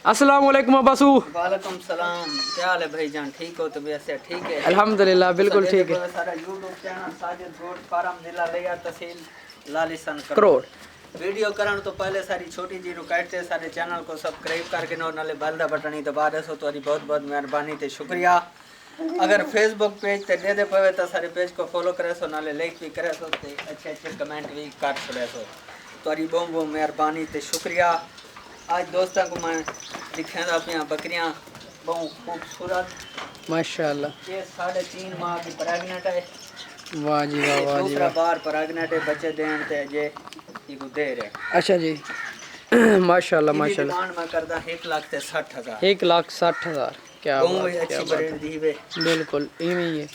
अस्सलाम वालेकुम अब्बासू। वालेकुम सलाम। क्या हाल है भाईजान, ठीक हो? तबीयत से ठीक है? अल्हम्दुलिल्लाह बिल्कुल ठीक है। सारा YouTube channel Sajid goat farm जिला लिया तहसील लालिसन करोड़ वीडियो करने तो पहले सारी छोटी जी रुकावट है, सारे चैनल को सब्सक्राइब करके नो नाले बेल दा बटन ही दबा दे सो तुम्हारी बहुत बहुत मेहरबानी ते शुक्रिया। अगर फेसबुक पेज ते दे पवे तो सारे पेज को फॉलो करे सो नाले लाइक भी करे सो ते अच्छे अच्छे कमेंट भी कर छोड़े सो तुम्हारी बहुत बहुत मेहरबानी ते शुक्रिया। आज दोस्तों को मैं दिखाता पिया बकरियां बहुत खूबसूरत माशाल्लाह। ये 3.5 माह की प्रेगनेंट है। वाह जी वाह, वाह जी दूसरा वाह। बार प्रेगनेंट है, बच्चे देन ते जे इको दे रहे। अच्छा जी माशाल्लाह माशाल्लाह। डिमांड में करदा 1,60,000। 1,60,000 क्या बहुत बात, क्या अच्छी बात ब्रीड दी वे। है। बिल्कुल इवें ही है।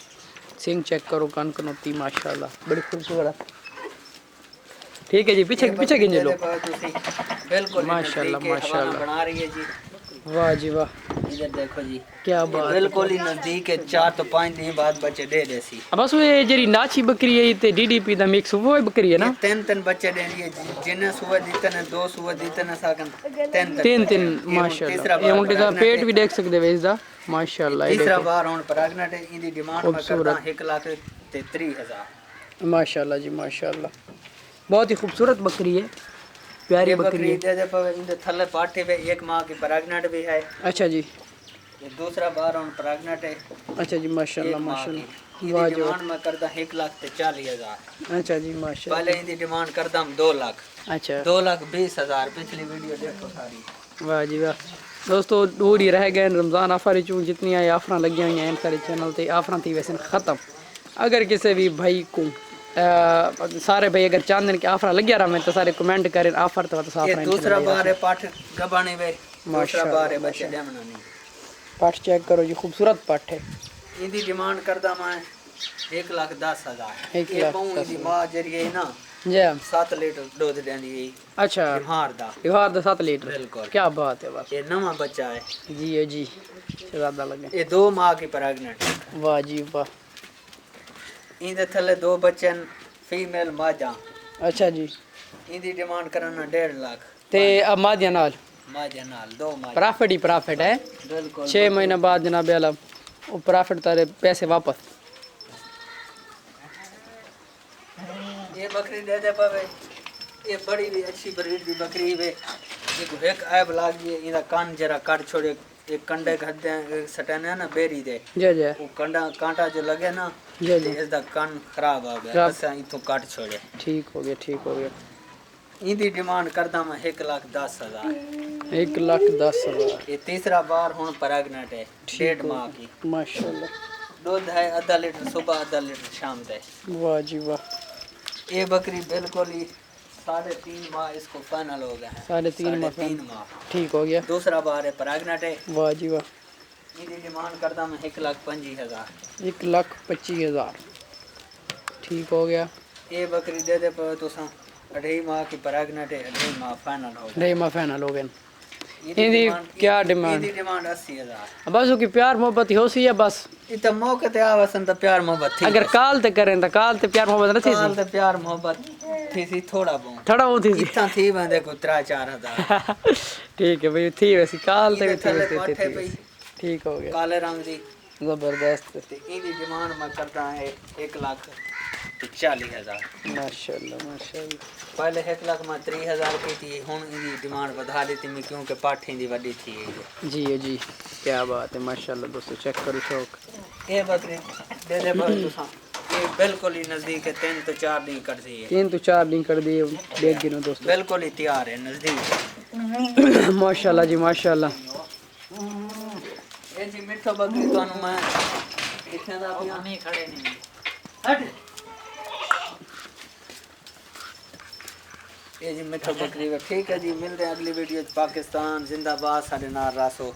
सिंग चेक करो, कन कनौती माशाल्लाह बड़ी खूबसूरत। ठीक है जी, पीछे पीछे गिंजे लो। बिल्कुल माशाल्लाह माशाल्लाह। बना रही है जी। वाह जी वाह, इधर देखो जी, क्या बात है। बिल्कुल ही नजदीक है। 4 तो 5 दिन बाद बच्चे दे देसी। बस ये जरी नाची बकरी है ते डीडीपी दा मिक्स वो बकरी है ना। ये 3 बच्चे दे रही है जी। जिन्हें सुबह दीते ने 2 सुबह दीते ने साकन 3 माशाल्लाह। ये उनके दा पेट भी देख सकदे वे इसदा माशाल्लाह। ये तीसरा देखो बार हुन प्रेगनेंट है। इंदी डिमांड में करदा 1,33,000 माशाल्लाह जी माशाल्लाह। बहुत ही खूबसूरत बकरी है, प्यारी बकरी है। दे दे पवे इंदे थल्ले पाठी पे 1 माह की प्रेगनेंट भी है। अच्छा जी, ये दूसरा बार हुन प्रेगनेंट है। अच्छा जी माशाल्लाह माशाल्लाह। वाह जी डिमांड में करदा 1,40,000। अच्छा जी माशाल्लाह। पहले इंदी डिमांड करदा हम 2 लाख। अच्छा 2,20,000। पिछली वीडियो देखो सारी। वाह जी वाह। दोस्तों दूर ही रह गए रमज़ान ऑफर चूँ जितनी आई ऑफर लगी हुई हैं सारे चैनल ते ऑफर थी वैसे ख़त्म। अगर किसी भी भाई को सारे भाई अगर चांदन के ऑफर लग रहा मैं तो सारे कमेंट करें ऑफर तो ये दूसरा बार है पाठ गबाने वे। दूसरा बार है बच्चे देमना नहीं। पाठ चेक करो जी, खूबसूरत पाठ है। इंदी डिमांड करदा मैं 1,10,000। 1,10,000 ये बहु इंदी मां जरिए ना जी 7 लीटर दूध देंदी है। अच्छा बिहार दा 7 लीटर। बिल्कुल क्या बात है। बस ये नवा बच्चा है जी ज़्यादा लगे। ये 2 माह की प्रेगनेंट। वाह जी वाह। इंदे थल्ले 2 बच्चे फीमेल माजा। अच्छा जी, इंदी डिमांड करना 1.5 लाख ते अब मादिया नाल 2 माह प्रॉफिट ही प्रॉफिट है। बिल्कुल 6 महीने बाद जनाब आलम वो प्रॉफिट तारे पैसे वापस। ये बकरी दे दे पावे। ये बड़ी भी अच्छी ब्रीड की बकरी वे। एक ऐब लाग गई इदा कान जरा काट छोड़े। एक कंडे खदे सटने ना बेरी दे जी वो कंडा कांटा जो लगे ना जी इसदा कान खराब हो गया। असा इतो काट छोड़े। ठीक हो गया ठीक हो गया। इंदी डिमांड करदा मैं 1,10,000। 1,10,000। ये तीसरा बार हुन प्रेगनेंट है। 1.5 माह की माशाल्लाह। दूध है आधा लीटर सुबह आधा लीटर शाम दे। वाह जी वाह। ये बकरी बिल्कुल ही 3.5 माह इसको फाइनल हो गया है। 3.5 माह ठीक हो गया। दूसरा बार है प्रेगनेंट है। वाह जी वाह। इनकी डिमांड करता मैं 1,25,000। 1,25,000 ठीक हो गया। ये बकरी दे दे पर तो 2.5 माह की प्रेगनेंट है। 2.5 माह फाइनल हो गया। 2.5 माह फाइनल हो गए। इनकी क्या डिमांड? इनकी डिमांड 80,000। बस उसकी प्यार मोहब्बत ही हो सी है बस। इतना मौके ते आवसन तो प्यार मोहब्बत थी। अगर काल ते करें तो काल ते प्यार मोहब्बत नहीं काल ते प्यार मोहब्बत थी सी थोड़ा बहुत। थोड़ा बहुत ही इतना थी बंदे को 3-4,000। ठीक है भाई थी वैसी काल ते थी। ठीक हो गया। काले रंग दी जबरदस्त। इनकी डिमांड में करता है 1,40,000। माशाल्लाह माशाल्लाह। पहले 1,30,000 की थी। हुन इनकी डिमांड बढ़ा दी थी क्योंकि पाठी दी वड्डी थी। जी क्या बात है माशाल्लाह। दोस्तों चेक करो शौक। ये बकरी दे दे भाई तुसा। ये बिल्कुल ही नजदीक है। 3 तो 4 दिन कर दी है। 3 तो 4 दिन कर दिए देख गिनो दोस्तों। बिल्कुल ही तैयार है नजदीक। माशाल्लाह जी माशाल्लाह। ये जी मिठो बकरी थानू मैं इथे दा नहीं खड़े नहीं हट। ये जी मिठो बकरी है। ठीक है जी, मिलते हैं अगली वीडियो। पाकिस्तान जिंदाबाद। सारे नाल रासो।